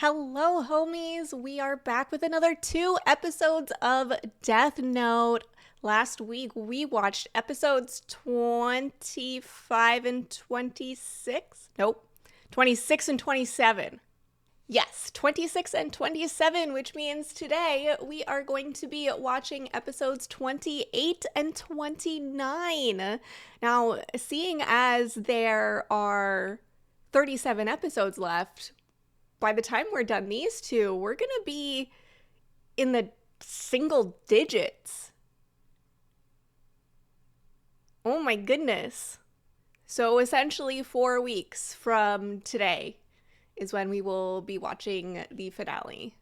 Hello, homies. We are back with another 2 episodes of Death Note. Last week, we watched episodes 25 and 26. Nope, 26 and 27. Yes, 26 and 27, which means today we are going to be watching episodes 28 and 29. Now, seeing as there are 37 episodes left, by the time we're done these two, we're going to be in the single digits. Oh my goodness. So essentially 4 weeks from today is when we will be watching the finale.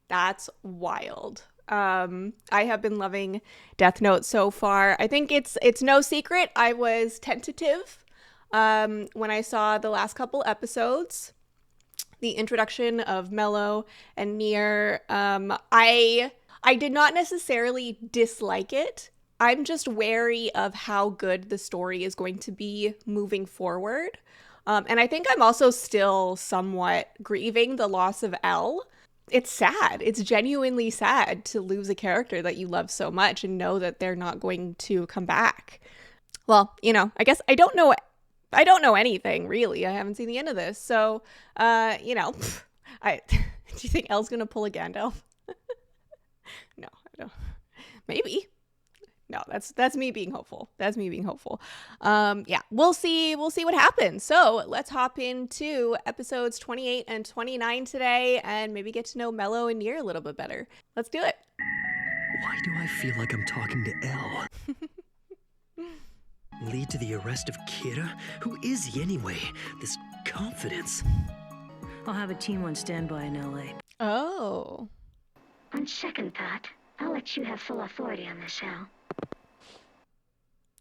That's wild. I have been loving Death Note so far. I think it's no secret I was tentative when I saw the last couple episodes. The introduction of Mello and Nier. I did not necessarily dislike it. I'm just wary of how good the story is going to be moving forward. And I think I'm also still somewhat grieving the loss of L. It's sad. It's genuinely sad to lose a character that you love so much and know that they're not going to come back. Well, I guess I don't know anything, really. I haven't seen the end of this. So, do you think Elle's going to pull a Gandalf? No, I don't. Maybe. No, that's me being hopeful. Yeah, we'll see what happens. So let's hop into episodes 28 and 29 today and maybe get to know Mello and Nier a little bit better. Let's do it. Why do I feel like I'm talking to Elle? Lead to the arrest of Kira? Who is he anyway? This confidence. I'll have a team on standby in LA. Oh. On second thought, I'll let you have full authority on this, Al.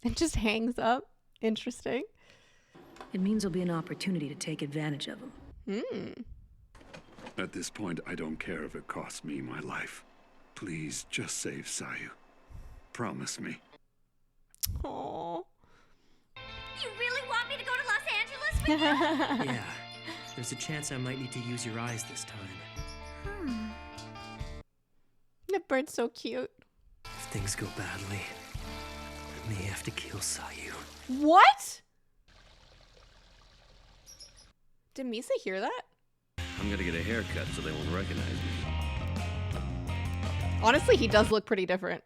It just hangs up. Interesting. It means there'll be an opportunity to take advantage of him. At this point, I don't care if it costs me my life. Please, just save Sayu. Promise me. Aww. You really want me to go to Los Angeles with you? Yeah, there's a chance I might need to use your eyes this time. The bird's so cute. If things go badly, I may have to kill Sayu. What? Did Misa hear that? I'm gonna get a haircut so they won't recognize me. Honestly, he does look pretty different.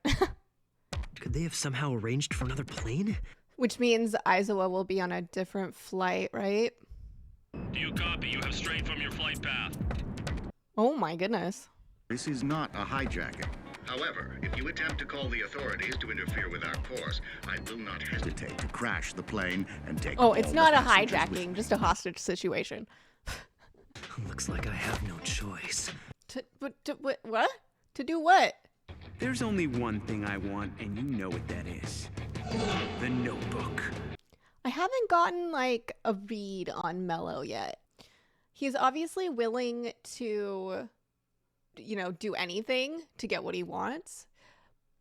Could they have somehow arranged for another plane? Which means Aizawa will be on a different flight, right? Do you copy? You have strayed from your flight path. Oh my goodness. This is not a hijacking. However, if you attempt to call the authorities to interfere with our course, I will not hesitate to crash the plane and take Oh, all it's the not a passengers with hijacking, me. just a hostage situation. Looks like I have no choice. What? To do what? There's only one thing I want, and you know what that is. The Notebook. I haven't gotten like a read on Mello yet. He's obviously willing to, do anything to get what he wants,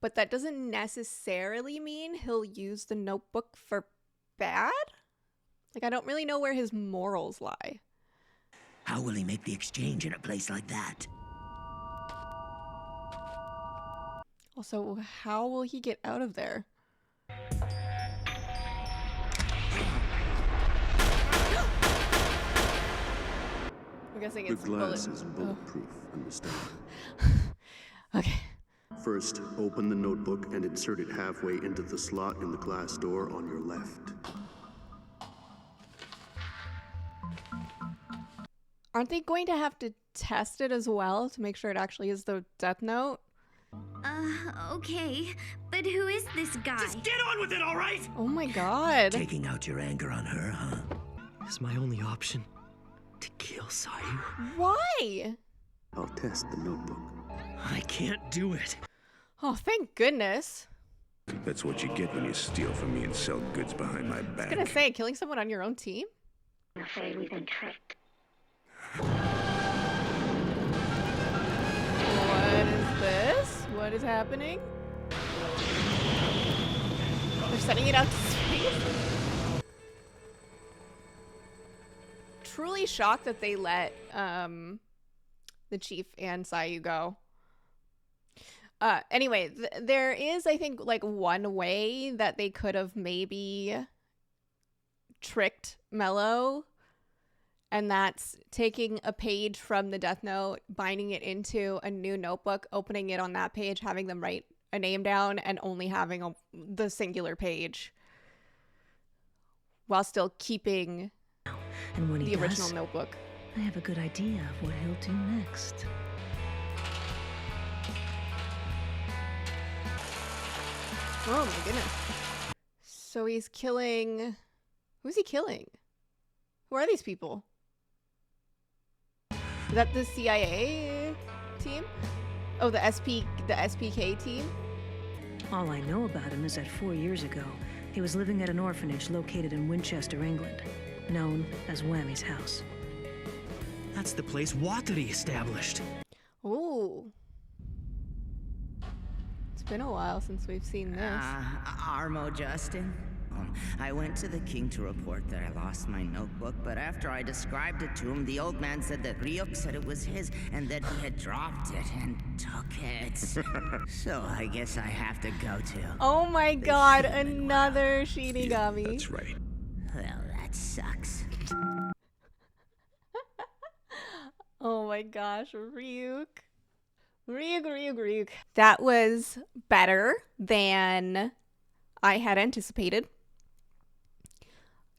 but that doesn't necessarily mean he'll use the Notebook for bad. Like, I don't really know where his morals lie. How will he make the exchange in a place like that? Also, how will he get out of there? I'm guessing The it's glass is bulletproof, understand? Okay. First, open the notebook and insert it halfway into the slot in the glass door on your left. Aren't they going to have to test it as well to make sure it actually is the Death Note? Okay. But who is this guy? Just get on with it, all right? Oh my god. Taking out your anger on her, huh? Is my only option to kill Sayu? Why? I'll test the notebook. I can't do it. Oh, thank goodness. That's what you get when you steal from me and sell goods behind my back. I was gonna say, killing someone on your own team? I'm afraid we've been tricked. What is this? What is happening? They're sending it out to space? Truly shocked that they let the chief and Sayu go. Anyway, there is, I think, like one way that they could have maybe tricked Mello, and that's taking a page from the Death Note, binding it into a new notebook, opening it on that page, having them write a name down, and only having the singular page, while still keeping and when the original notebook. I have a good idea of what he'll do next. Oh my goodness. So he's killing... Who's he killing? Who are these people? Is that the CIA team? Oh, the SPK team? All I know about him is that 4 years ago, he was living at an orphanage located in Winchester, England, known as Whammy's house. That's the place Watari established. Ooh. It's been a while since we've seen this. Armo Justin. I went to the king to report that I lost my notebook, but after I described it to him, the old man said that Ryuk said it was his and that he had dropped it and took it. So I guess I have to go to... Oh my god, another Shinigami. Yeah, that's right. Well, that sucks. Oh my gosh, Ryuk. Ryuk. That was better than I had anticipated.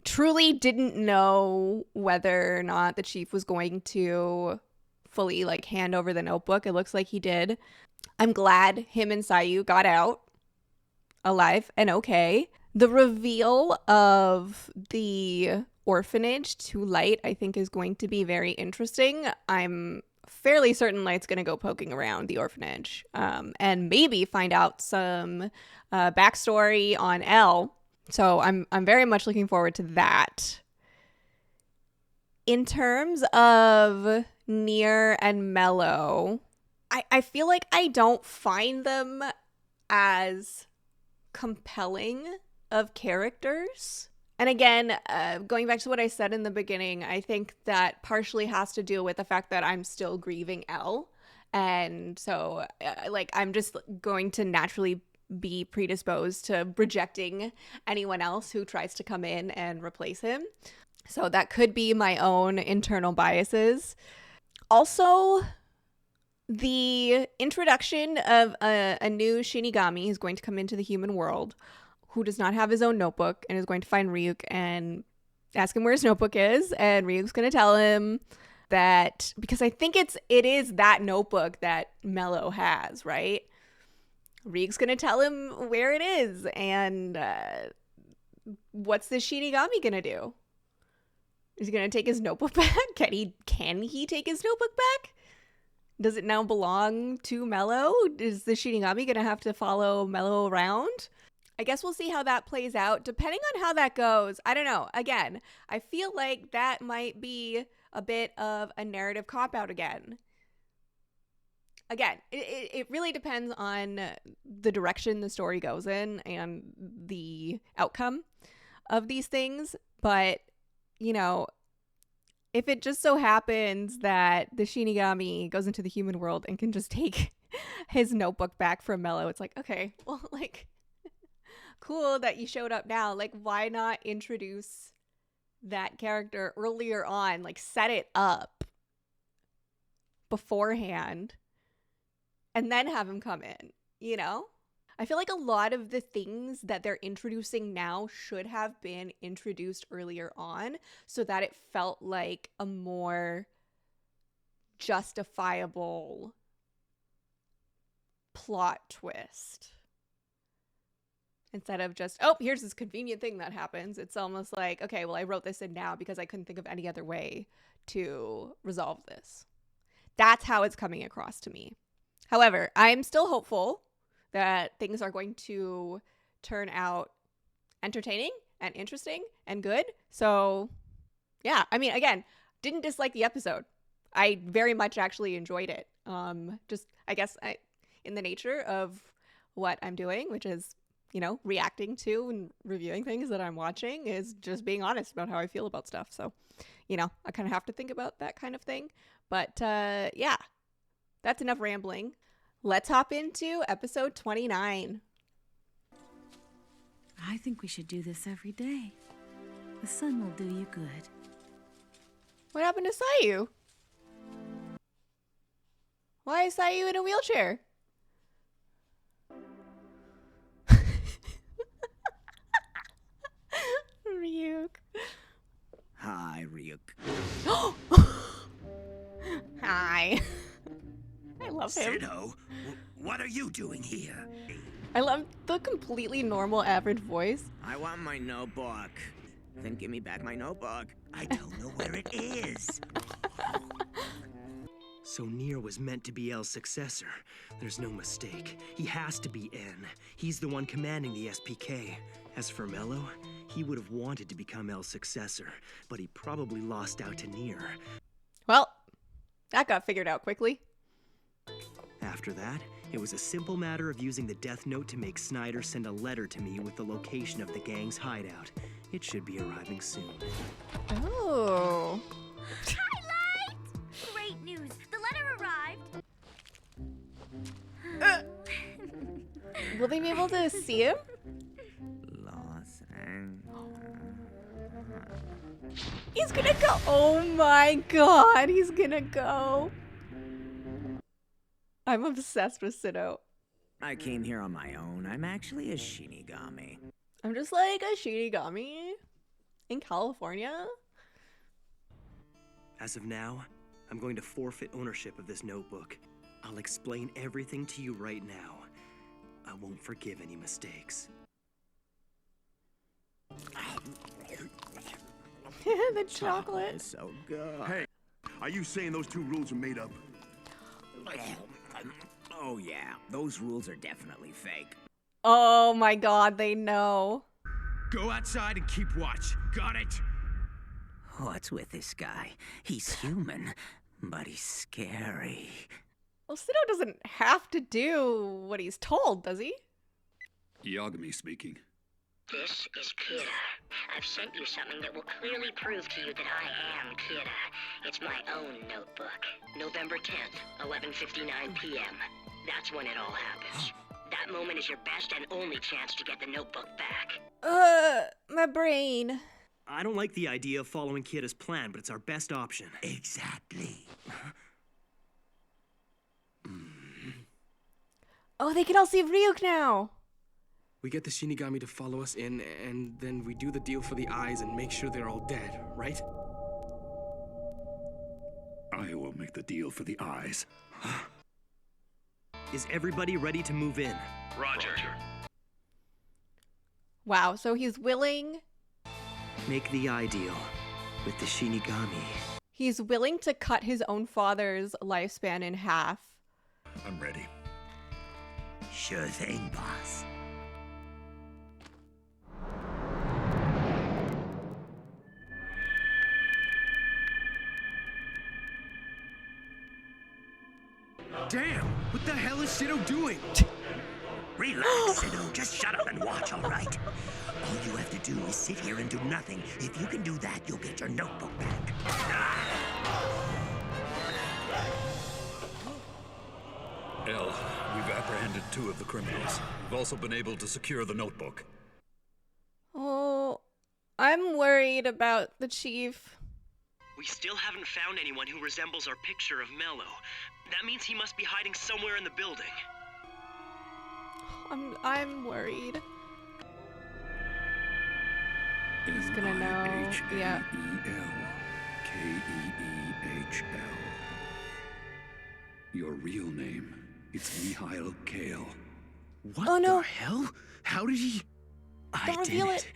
Truly didn't know whether or not the chief was going to fully like hand over the notebook. It looks like he did. I'm glad him and Sayu got out alive and okay. The reveal of the orphanage to Light, I think, is going to be very interesting. I'm fairly certain Light's going to go poking around the orphanage and maybe find out some backstory on L. So I'm very much looking forward to that. In terms of Nier and Mello, I feel like I don't find them as compelling of characters. And again, going back to what I said in the beginning, I think that partially has to do with the fact that I'm still grieving L. And so, I'm just going to naturally be predisposed to rejecting anyone else who tries to come in and replace him. So that could be my own internal biases. Also, the introduction of a new Shinigami who's going to come into the human world, who does not have his own notebook, and is going to find Ryuk and ask him where his notebook is, and Ryuk's going to tell him that, because I think it is that notebook that Mello has, right? Ryuk's going to tell him where it is, and what's the Shinigami going to do? Is he going to take his notebook back? Can he take his notebook back? Does it now belong to Mello? Is the Shinigami going to have to follow Mello around? I guess we'll see how that plays out. Depending on how that goes, I don't know. Again, I feel like that might be a bit of a narrative cop-out again. Again, it really depends on the direction the story goes in and the outcome of these things. But, if it just so happens that the Shinigami goes into the human world and can just take his notebook back from Mello, it's like, okay, well, cool that you showed up now. Why not introduce that character earlier on? Set it up beforehand and then have him come in, I feel like a lot of the things that they're introducing now should have been introduced earlier on so that it felt like a more justifiable plot twist. Instead of just, oh, here's this convenient thing that happens. It's almost like, okay, well, I wrote this in now because I couldn't think of any other way to resolve this. That's how it's coming across to me. However, I'm still hopeful that things are going to turn out entertaining and interesting and good. So, yeah, again, didn't dislike the episode. I very much actually enjoyed it. Just, I guess, in the nature of what I'm doing, which is, reacting to and reviewing things that I'm watching, is just being honest about how I feel about stuff. So, I kind of have to think about that kind of thing. But, yeah, That's enough rambling. Let's hop into episode 29. I think we should do this every day. The sun will do you good. What happened to Sayu? Why is Sayu in a wheelchair? Ryuk. Hi, Ryuk. Hi. I love him. Sido, what are you doing here? I love the completely normal average voice. I want my notebook. Then give me back my notebook. I don't know where it is. So Nier was meant to be L's successor. There's no mistake. He has to be N. He's the one commanding the SPK. As for Mello, he would have wanted to become L's successor, but he probably lost out to Nier. Well, that got figured out quickly. After that, it was a simple matter of using the Death Note to make Snyder send a letter to me with the location of the gang's hideout. It should be arriving soon. Oh. Highlight! Great news. The letter arrived. Will they be able to see him? Los Angeles. He's gonna go. Oh my god, he's gonna go. I'm obsessed with Sido. I came here on my own. I'm actually a Shinigami. I'm just like a Shinigami in California. As of now, I'm going to forfeit ownership of this notebook. I'll explain everything to you right now. I won't forgive any mistakes. The chocolate. Is so good. Hey, are you saying those two rules are made up? Oh yeah, those rules are definitely fake. Oh my god, they know. Go outside and keep watch. Got it? What's with this guy? He's human, but he's scary. Well, Sido doesn't have to do what he's told, does he? Yagami speaking. This is Kira. I've sent you something that will clearly prove to you that I am Kira. It's my own notebook. November 10th, 11:59 p.m. That's when it all happens. That moment is your best and only chance to get the notebook back. My brain. I don't like the idea of following Kira's plan, but it's our best option. Exactly. Oh, they can all see Ryuk now. We get the Shinigami to follow us in, and then we do the deal for the eyes and make sure they're all dead, right? I will make the deal for the eyes. Is everybody ready to move in? Roger. Wow, so he's willing. Make the eye deal with the Shinigami. He's willing to cut his own father's lifespan in half. I'm ready. Sure thing, boss. Damn! What the hell is Sido doing? Relax, Sido. Just shut up and watch, all right? All you have to do is sit here and do nothing. If you can do that, you'll get your notebook back. L, we've apprehended 2 of the criminals. We've also been able to secure the notebook. Oh, I'm worried about the chief. We still haven't found anyone who resembles our picture of Mello. That means he must be hiding somewhere in the building. I'm worried. He's gonna know. Yeah. Keehl. Your real name. It's Mikhail Kale. What Oh, no. the hell? How did he... Don't reveal it.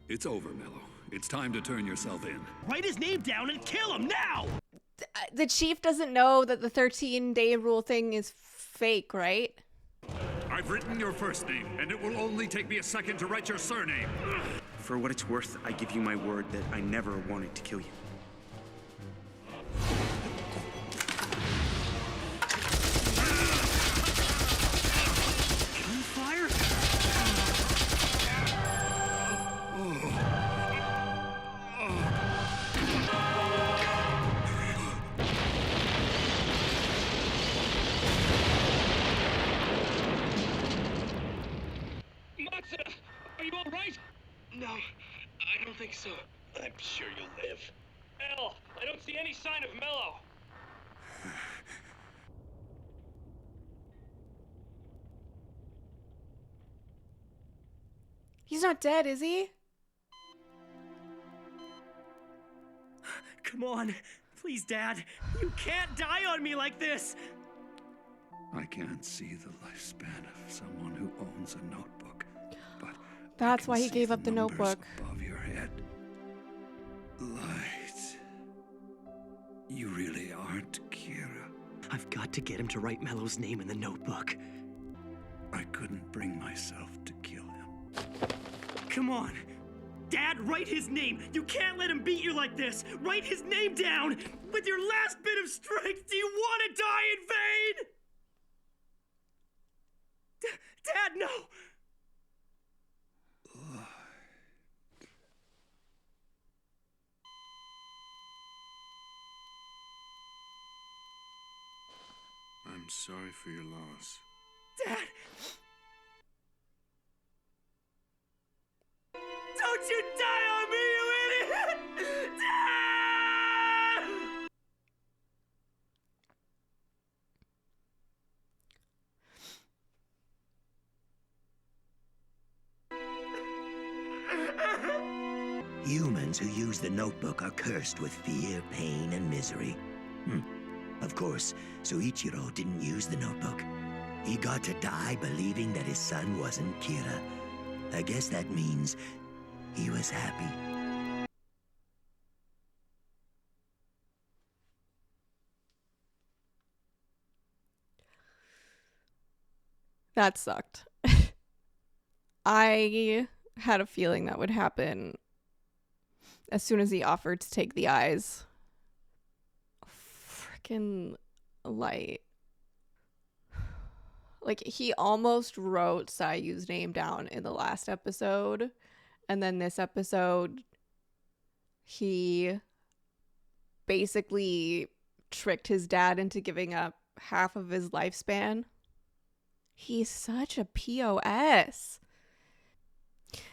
It's over, Mello. It's time to turn yourself in. Write his name down and kill him now! The chief doesn't know that the 13-day rule thing is fake, right? I've written your first name, and it will only take me a second to write your surname. For what it's worth, I give you my word that I never wanted to kill you. Gunfire? so? I'm sure you'll live. L, I don't see any sign of Mello. He's not dead, is he? Come on. Please, Dad. You can't die on me like this. I can't see the lifespan of someone who owns a notebook, but that's why he gave up the notebook. Above your head. Light. You really aren't Kira. I've got to get him to write Mello's name in the notebook. I couldn't bring myself to kill him. Come on. Dad, write his name. You can't let him beat you like this. Write his name down. With your last bit of strength, do you want to die in vain? Dad, no. I'm sorry for your loss. Dad! Don't you die on me, you idiot! Dad! Humans who use the notebook are cursed with fear, pain, and misery. Of course, Soichiro didn't use the notebook. He got to die believing that his son wasn't Kira. I guess that means he was happy. That sucked. I had a feeling that would happen as soon as he offered to take the eyes. Freaking Light. Like, he almost wrote Sayu's name down in the last episode. And then this episode, he basically tricked his dad into giving up half of his lifespan. He's such a POS.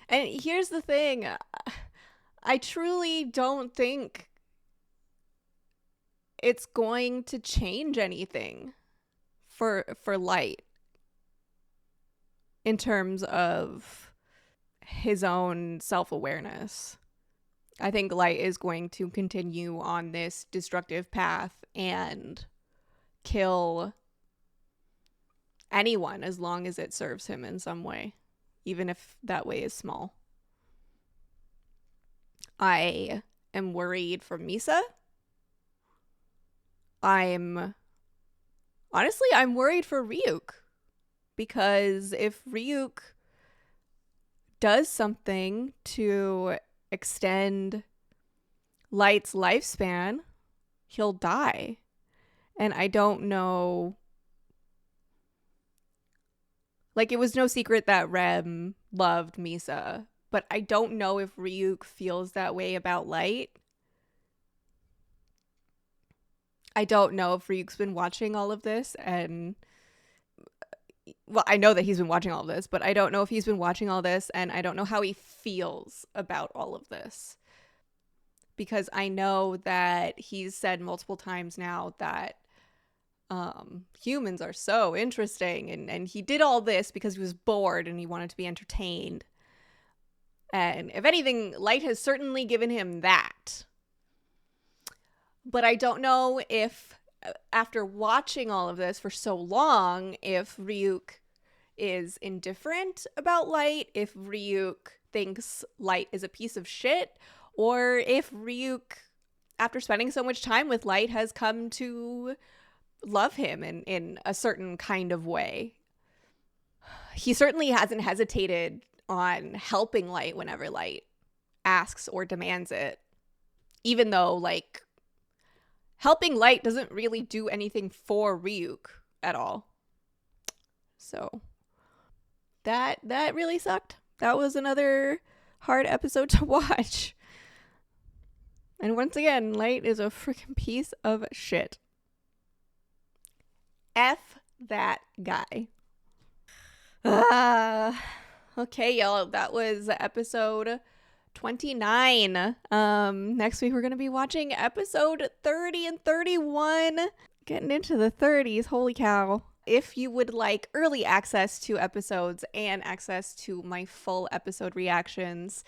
And here's the thing. I truly don't think it's going to change anything for Light in terms of his own self-awareness. I think Light is going to continue on this destructive path and kill anyone as long as it serves him in some way, even if that way is small. I am worried for Misa. I'm worried for Ryuk, because if Ryuk does something to extend Light's lifespan, he'll die. And I don't know. Like, it was no secret that Rem loved Misa, but I don't know if Ryuk feels that way about Light. I don't know if Ryuk's been watching all of this and... Well, I know that he's been watching all of this, but I don't know if he's been watching all this, and I don't know how he feels about all of this. Because I know that he's said multiple times now that humans are so interesting, and he did all this because he was bored and he wanted to be entertained. And if anything, Light has certainly given him that. But I don't know if, after watching all of this for so long, if Ryuk is indifferent about Light, if Ryuk thinks Light is a piece of shit, or if Ryuk, after spending so much time with Light, has come to love him in a certain kind of way. He certainly hasn't hesitated on helping Light whenever Light asks or demands it, even though, like, helping Light doesn't really do anything for Ryuk at all. So that really sucked. That was another hard episode to watch. And once again, Light is a freaking piece of shit. F that guy. Okay, y'all, that was episode 29. Next week we're going to be watching episode 30 and 31. Getting into the 30s. Holy cow. If you would like early access to episodes and access to my full episode reactions,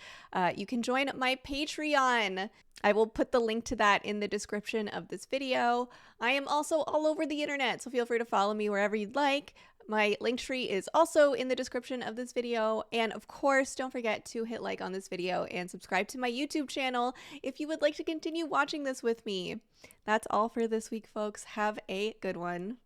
you can join my Patreon. I will put the link to that in the description of this video. I am also all over the internet, so feel free to follow me wherever you'd like. My link tree is also in the description of this video. And of course, don't forget to hit like on this video and subscribe to my YouTube channel if you would like to continue watching this with me. That's all for this week, folks. Have a good one.